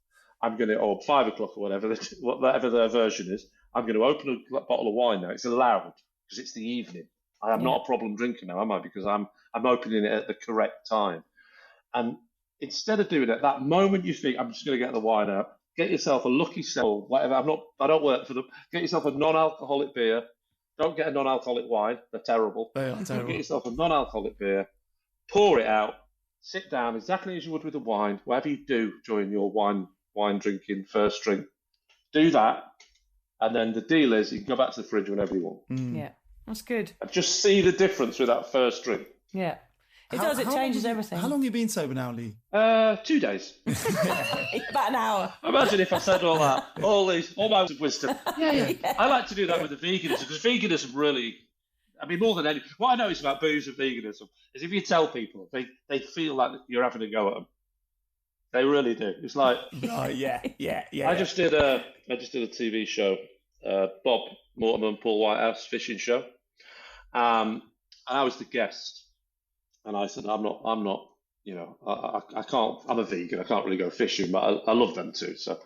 I'm going to, or 5 o'clock or whatever their version is, I'm going to open a bottle of wine now. It's allowed because it's the evening. I am not a problem drinker now, am I? Because I'm opening it at the correct time. And instead of doing it, that moment you think, I'm just going to get the wine out, get yourself a Lucky Cell, whatever. I don't work for them. Get yourself a non-alcoholic beer. Don't get a non-alcoholic wine. They're terrible. They are terrible. Get yourself a non-alcoholic beer, pour it out, sit down exactly as you would with a wine, whatever you do during your wine drinking first drink. Do that, and then the deal is you can go back to the fridge whenever you want. Yeah, that's good. And just see the difference with that first drink. Yeah. It does. It changes everything. How long have you been sober now, Lee? 2 days. About an hour. Imagine if I said all that, all my wisdom. Yeah. I like to do that with the veganism, because veganism really, I mean, more than any, what I notice about booze and veganism is if you tell people, they feel like you're having a go at them. They really do. It's like, yeah. I just did a TV show, Bob Mortimer and Paul Whitehouse fishing show, and I was the guest. And I said, I'm not, you know, I can't, I'm a vegan, I can't really go fishing, but I love them too. So,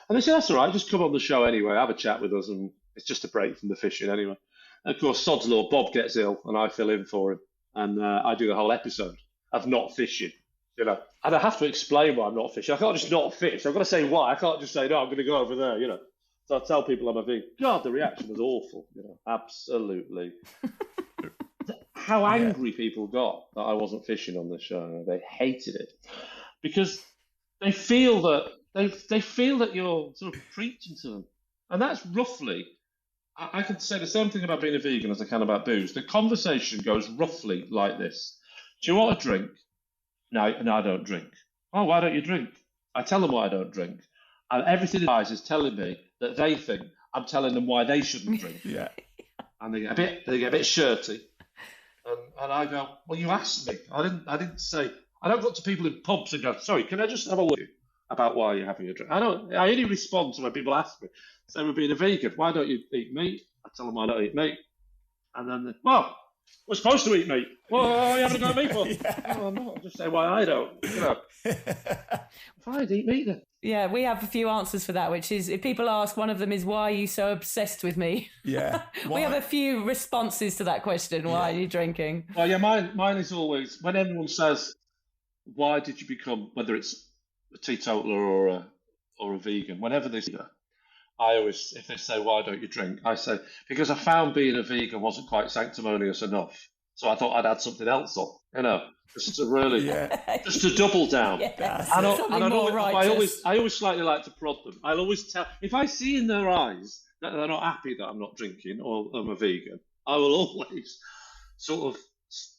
and they said, that's all right, just come on the show anyway, have a chat with us, and it's just a break from the fishing anyway. And of course, sod's law, Bob gets ill, and I fill in for him, and I do the whole episode of not fishing, you know. And I have to explain why I'm not fishing. I can't just not fish. I've got to say why. I can't just say, no, I'm going to go over there, you know. So I tell people I'm a vegan. God, the reaction was awful, you know, absolutely. How angry people got that I wasn't fishing on the show. They hated it because they feel that they feel that you're sort of preaching to them, and that's roughly. I can say the same thing about being a vegan as I can about booze. The conversation goes roughly like this: do you want a drink? No, I don't drink. Oh, why don't you drink? I tell them why I don't drink, and everything is telling me that they think I'm telling them why they shouldn't drink. Yeah, and they get a bit shirty. And I go, well, you asked me. I didn't say. I don't go to people in pubs and go, sorry, can I just have a word about why you're having a drink? I only respond to when people ask me. Say, we're being a vegan. Why don't you eat meat? I tell them I don't eat meat. And then, well, we're supposed to eat meat. Well, you haven't got meat for? Yeah. Oh, no, I'm just saying why I don't. You know. Fine, eat meat then. Yeah, we have a few answers for that, which is if people ask, one of them is, why are you so obsessed with me? Yeah. We have a few responses to that question. Why are you drinking? Well, yeah, mine is always, when everyone says, why did you become, whether it's a teetotaler or a vegan, whenever they say that, I always, if they say, why don't you drink? I say, because I found being a vegan wasn't quite sanctimonious enough. So I thought I'd add something else on, you know, just to really, just to double down. Yeah, I always slightly like to prod them. I'll always tell, if I see in their eyes that they're not happy that I'm not drinking or I'm a vegan, I will always sort of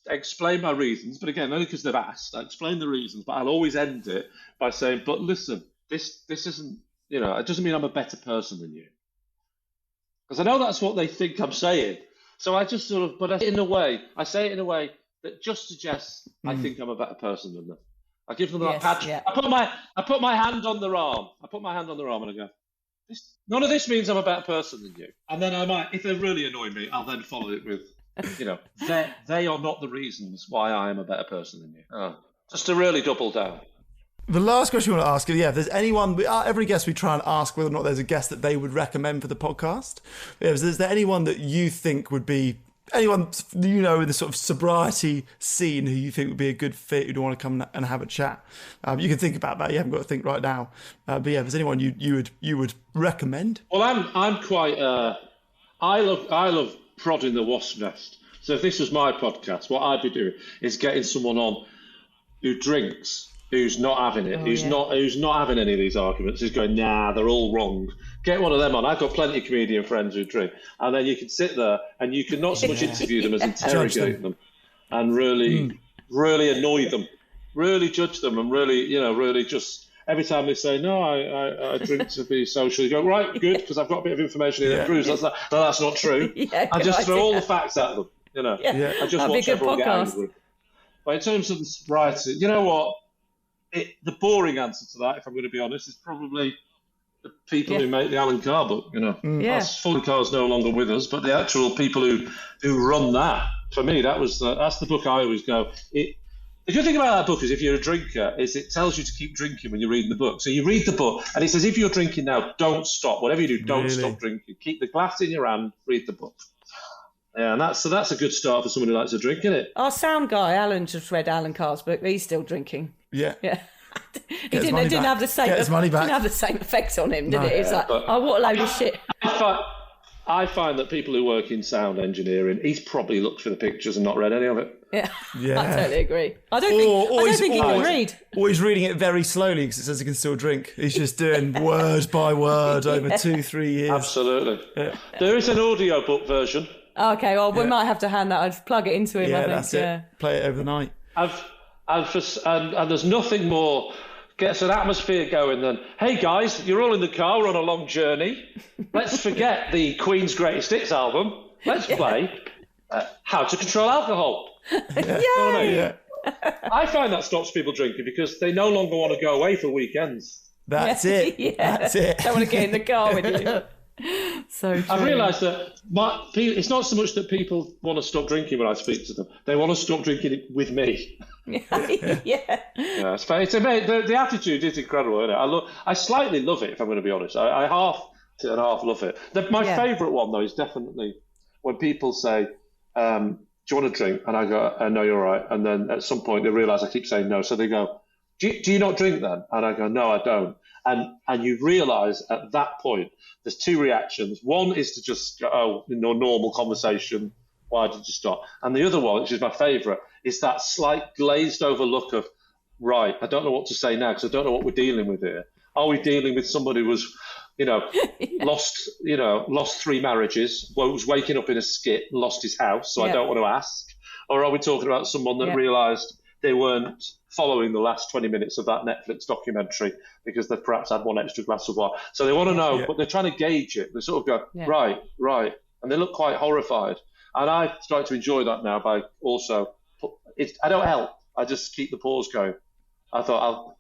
explain my reasons. But again, only because they've asked, I explain the reasons, but I'll always end it by saying, but listen, this isn't, you know, it doesn't mean I'm a better person than you. Because I know that's what they think I'm saying. So I just sort of, but I say it in a way that just suggests I think I'm a better person than them. I give them that patch. Yeah. I put my hand on their arm. And I go, none of this means I'm a better person than you. And then I might, if they really annoy me, I'll then follow it with, you know, they are not the reasons why I am a better person than you. Just to really double down. The last question I want to ask is, if there's anyone, every guest we try and ask whether or not there's a guest that they would recommend for the podcast. Is there anyone that you think would be, anyone, you know, in the sort of sobriety scene who you think would be a good fit, who'd want to come and have a chat? You can think about that. You haven't got to think right now. But yeah, if there's anyone you would recommend. Well, I'm quite, I love prodding the wasp nest. So if this was my podcast, what I'd be doing is getting someone on who drinks, who's not having it, who's not having any of these arguments, who's going, nah, they're all wrong. Get one of them on. I've got plenty of comedian friends who drink. And then you can sit there and you can not so much interview them as interrogate them and really annoy them, really judge them, and really just every time they say, no, I drink to be social, you go, right, good, because I've got a bit of information here that proves that's not true. I just throw all the facts at them, you know. Yeah. I just watch everyone get angry. But in terms of the sobriety, you know what? The boring answer to that, if I'm going to be honest, is probably the people who make the Alan Carr book. You know, that's Alan Carr's no longer with us, but the actual people who run that, for me, that's the book I always go. The good thing about that book is if you're a drinker, is it tells you to keep drinking when you're reading the book. So you read the book, and it says if you're drinking now, don't stop. Whatever you do, don't stop drinking. Keep the glass in your hand. Read the book. Yeah, and that's a good start for someone who likes to drink, isn't it? Our sound guy, Alan, just read Alan Carr's book, but he's still drinking. Yeah. It didn't have the same effect on him, did it? It's like, what a load of shit. I find that people who work in sound engineering, he's probably looked for the pictures and not read any of it. Yeah, Yeah. I totally agree. I don't think he can read. Or he's reading it very slowly because it says he can still drink. He's just doing word by word over 2-3 years. Absolutely. Yeah. There is an audiobook version. Okay, well, we might have to hand that. I'd plug it into him, I think. That's it. Play it over the night. And there's nothing more gets an atmosphere going than, hey guys, you're all in the car, we're on a long journey. Let's forget the Queen's Greatest Hits album. Let's play How to Control Alcohol. Yay! I find that stops people drinking because they no longer want to go away for weekends. That's it. Yeah. That's it. Don't want to get in the car with you. So true. I've realised that it's not so much that people want to stop drinking when I speak to them. They want to stop drinking it with me. Yeah. It's amazing. The attitude is incredible, isn't it? I slightly love it, if I'm going to be honest. I half and half love it. My favourite one, though, is definitely when people say, do you want to drink? And I go, no, you're right. And then at some point they realise I keep saying no. So they go, do you not drink then? And I go, no, I don't. And you realise at that point there's two reactions. One is to just go, normal conversation, why did you stop? And the other one, which is my favourite, is that slight glazed over look of, right, I don't know what to say now because I don't know what we're dealing with here. Are we dealing with somebody who was, lost 3 marriages, was waking up in a skit and lost his house, so I don't want to ask? Or are we talking about someone that realised they weren't following the last 20 minutes of that Netflix documentary because they perhaps had one extra glass of wine? So they want to know, but they're trying to gauge it. They sort of go, right. And they look quite horrified. And I start to enjoy that now by also, I don't help. I just keep the pause going. I thought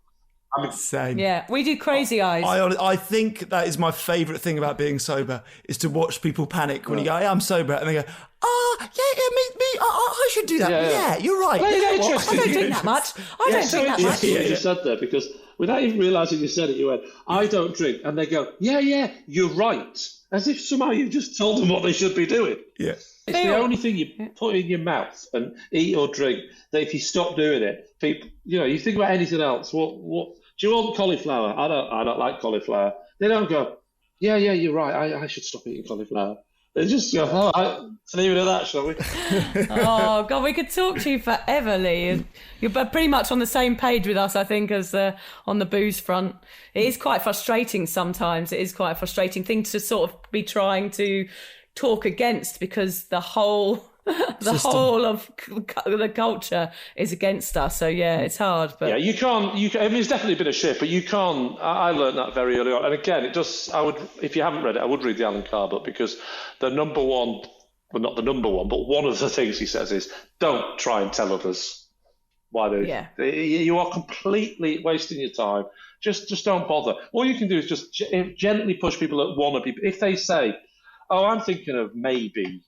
Same. Yeah, we do crazy eyes. I think that is my favourite thing about being sober is to watch people panic when you go, hey, I'm sober. And they go, me, I should do that. Yeah, you're right. I don't drink that much. I don't drink that much. What you said there, because without even realising you said it, you went, I don't drink. And they go, yeah, you're right. As if somehow you've just told them what they should be doing. Yeah. It's the only thing you put in your mouth and eat or drink that if you stop doing it, people, you think about anything else. What do you want cauliflower? I don't like cauliflower. They don't go, yeah, you're right. I should stop eating cauliflower. They just go, let's leave it at that, shall we? Oh, God, we could talk to you forever, Lee. You're pretty much on the same page with us, I think, as on the booze front. It is quite frustrating sometimes. It is quite a frustrating thing to sort of be trying to talk against because the whole of the culture is against us. So yeah, it's hard. But yeah, you can't. I mean, it's definitely been a shift, but you can't. I learned that very early on. And again, I would, if you haven't read it, I would read the Alan Carr book because the number one, well, not the number one, but one of the things he says is don't try and tell others why you are completely wasting your time. Just don't bother. All you can do is just gently push people that want to be. If they say, "Oh, I'm thinking of maybe."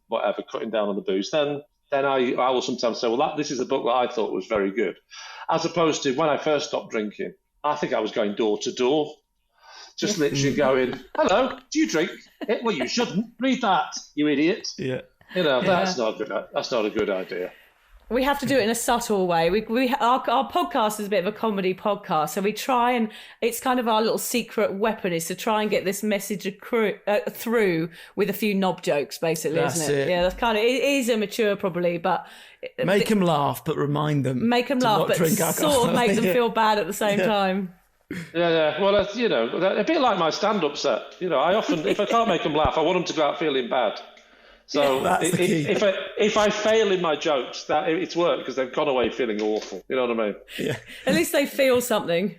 Whatever, cutting down on the booze, then I will sometimes say, well, this is a book that I thought was very good. As opposed to when I first stopped drinking, I think I was going door to door, just literally going, hello, do you drink? Well, you shouldn't. Read that, you idiot. Yeah. That's not a good idea. We have to do it in a subtle way. Our podcast is a bit of a comedy podcast, so we try and it's kind of our little secret weapon is to try and get this message through with a few knob jokes, basically, isn't it? Yeah, that's kind of it is immature, probably, but make them laugh, but remind them. Make them laugh, but sort of make them feel bad at the same time. Yeah. Well, that's, a bit like my stand-up set. I often, if I can't make them laugh, I want them to go out feeling bad. So if I fail in my jokes, that it's worked because they've gone away feeling awful. You know what I mean? Yeah. At least they feel something,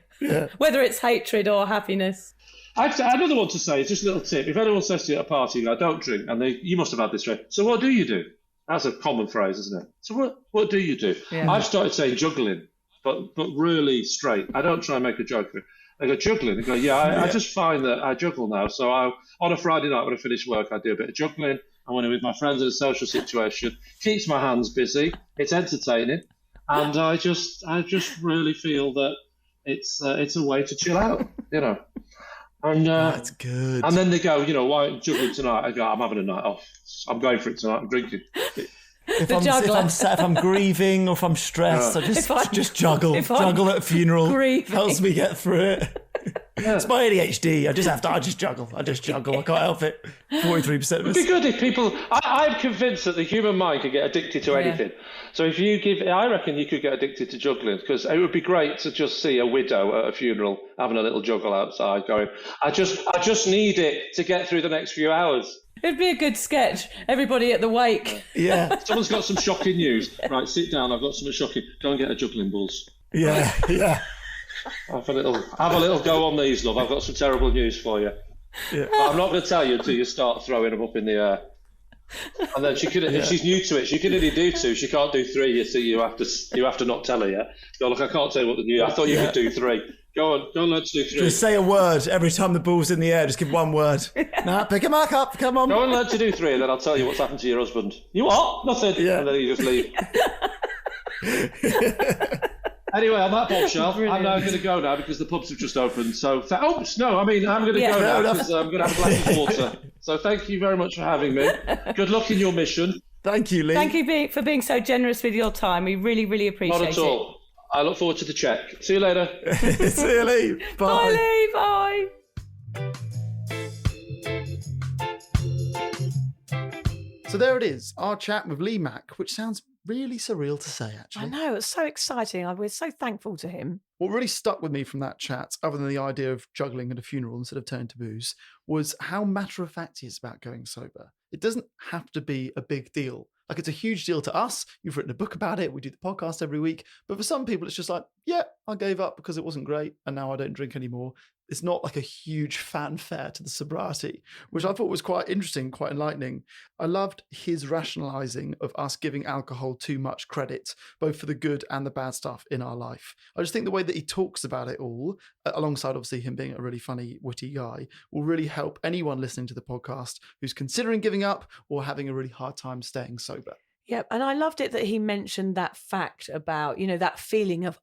whether it's hatred or happiness. Another one to say is just a little tip. If anyone says to you at a party, I don't drink, and you must have had this phrase. So what do you do? That's a common phrase, isn't it? So what do you do? Yeah. I've started saying juggling, but really straight. I don't try and make a joke of it. I go juggling. I go, I just find that I juggle now. So on a Friday night when I finish work, I do a bit of juggling. And when I'm with my friends in a social situation, keeps my hands busy. It's entertaining, and I just really feel that it's a way to chill out, And that's good. And then they go, why aren't you juggling tonight? I go, I'm having a night off. I'm going for it tonight. I'm drinking. If I'm sad, if I'm grieving, or if I'm stressed, I just juggle. Juggle at a funeral helps me get through it. It's my ADHD. I just juggle. I can't help it. 43% of us. It'd be good if people. I'm convinced that the human mind can get addicted to anything. So if you give, I reckon you could get addicted to juggling, because it would be great to just see a widow at a funeral having a little juggle outside, going, I just need it to get through the next few hours. It'd be a good sketch. Everybody at the wake. Yeah. Someone's got some shocking news. Right, sit down. I've got something shocking. Go and get a juggling balls. Yeah. Have a little go on these, love. I've got some terrible news for you. Yeah. But I'm not going to tell you until you start throwing them up in the air. And then if she's new to it, she can only do 2. She can't do 3. You see, you have to not tell her yet. Go, look, I can't tell you what the new. I thought you could do 3. Go on, learn to do 3. Just say a word every time the ball's in the air. Just give one word. Nah, pick him back up. Come on. Go and learn to do 3, and then I'll tell you what's happened to your husband. You what? Nothing. Yeah. And then you just leave. Anyway, on that bombshell, I'm now going to go now because the pubs have just opened. So, I'm going to go now because I'm going to have a glass of water. So thank you very much for having me. Good luck in your mission. Thank you, Lee. Thank you for being so generous with your time. We really, really appreciate it. Not at all. I look forward to the check. See you later. See you, Lee. Bye. Bye, Lee. Bye. So there it is, our chat with Lee Mack, which sounds really surreal to say, actually. I know, it's so exciting. We're so thankful to him. What really stuck with me from that chat, other than the idea of juggling at a funeral instead of turning to booze, was how matter-of-fact he is about going sober. It doesn't have to be a big deal. Like, it's a huge deal to us. You've written a book about it. We do the podcast every week. But for some people, it's just like, yeah, I gave up because it wasn't great and now I don't drink anymore. It's not like a huge fanfare to the sobriety, which I thought was quite interesting, quite enlightening. I loved his rationalizing of us giving alcohol too much credit, both for the good and the bad stuff in our life. I just think the way that he talks about it all, alongside obviously him being a really funny, witty guy, will really help anyone listening to the podcast who's considering giving up or having a really hard time staying sober. Yeah, and I loved it that he mentioned that fact about, that feeling of,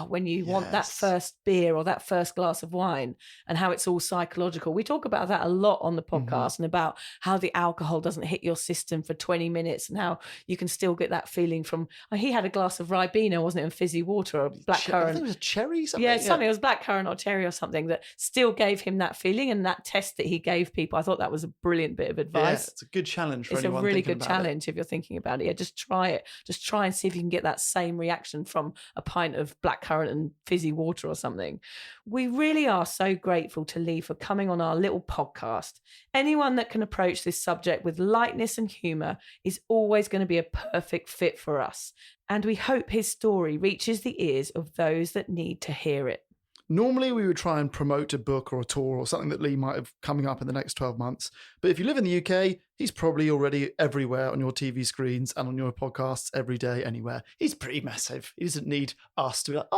when you want that first beer or that first glass of wine, and how it's all psychological. We talk about that a lot on the podcast, and about how the alcohol doesn't hit your system for 20 minutes and how you can still get that feeling from, he had a glass of Ribena, wasn't it, and fizzy water or blackcurrant. I think it was a cherry, something. Yeah, something. It was blackcurrant or cherry or something that still gave him that feeling, and that test that he gave people. I thought that was a brilliant bit of advice. Yeah, it's a good challenge for anyone. It's a really good challenge if you're thinking about it. Yeah, just try it. Just try and see if you can get that same reaction from a pint of blackcurrant and fizzy water or something. We really are so grateful to Lee for coming on our little podcast. Anyone that can approach this subject with lightness and humour is always going to be a perfect fit for us. And we hope his story reaches the ears of those that need to hear it. Normally, we would try and promote a book or a tour or something that Lee might have coming up in the next 12 months. But if you live in the UK, he's probably already everywhere on your TV screens and on your podcasts every day, anywhere. He's pretty massive. He doesn't need us to be like,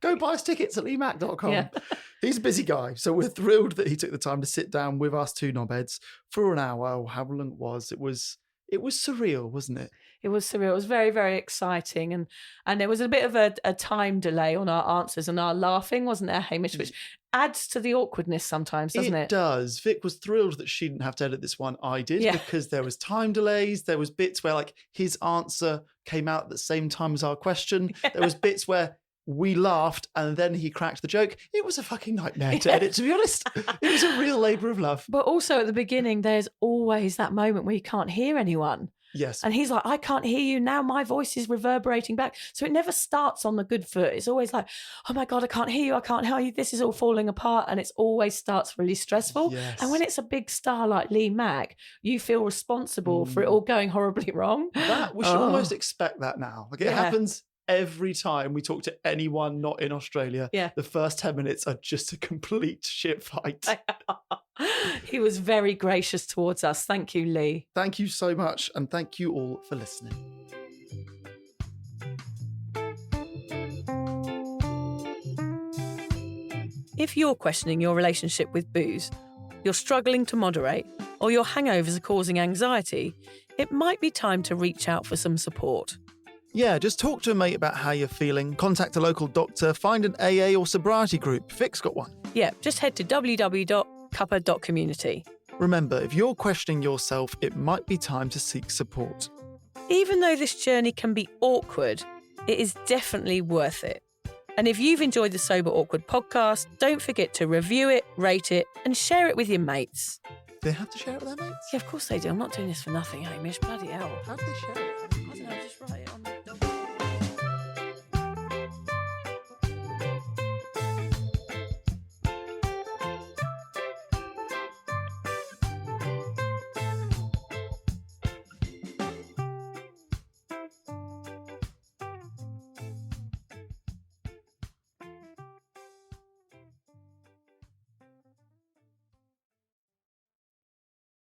go buy us tickets at leemack.com. Yeah. He's a busy guy. So we're thrilled that he took the time to sit down with us two knobheads for an hour or however long it was. It was surreal, wasn't it? It was surreal. It was very, very exciting. And there was a bit of a time delay on our answers and our laughing, wasn't there, Hamish? Which adds to the awkwardness sometimes, doesn't it? It does. Vic was thrilled that she didn't have to edit this one. I did, because there was time delays. There was bits where his answer came out at the same time as our question. Yeah. There was bits where we laughed and then he cracked the joke. It was a fucking nightmare to edit, to be honest. It was a real labour of love. But also at the beginning, there's always that moment where you can't hear anyone. Yes. And he's like, I can't hear you now. My voice is reverberating back. So it never starts on the good foot. It's always like, oh my God, I can't hear you. I can't hear you. This is all falling apart. And it always starts really stressful. Yes. And when it's a big star like Lee Mack, you feel responsible for it all going horribly wrong. We should almost expect that now. It happens every time we talk to anyone not in Australia. Yeah. The first 10 minutes are just a complete shit fight. He was very gracious towards us. Thank you, Lee. Thank you so much. And thank you all for listening. If you're questioning your relationship with booze, you're struggling to moderate, or your hangovers are causing anxiety, it might be time to reach out for some support. Yeah, just talk to a mate about how you're feeling, contact a local doctor, find an AA or sobriety group. Vic's got one. Yeah, just head to www.cuppa.community. Remember, if you're questioning yourself, it might be time to seek support. Even though this journey can be awkward, it is definitely worth it. And if you've enjoyed the Sober Awkward podcast, don't forget to review it, rate it, and share it with your mates. They have to share it with their mates? Yeah, of course they do. I'm not doing this for nothing, Hamish. Bloody hell. How do they share it? I don't know, just write it on the...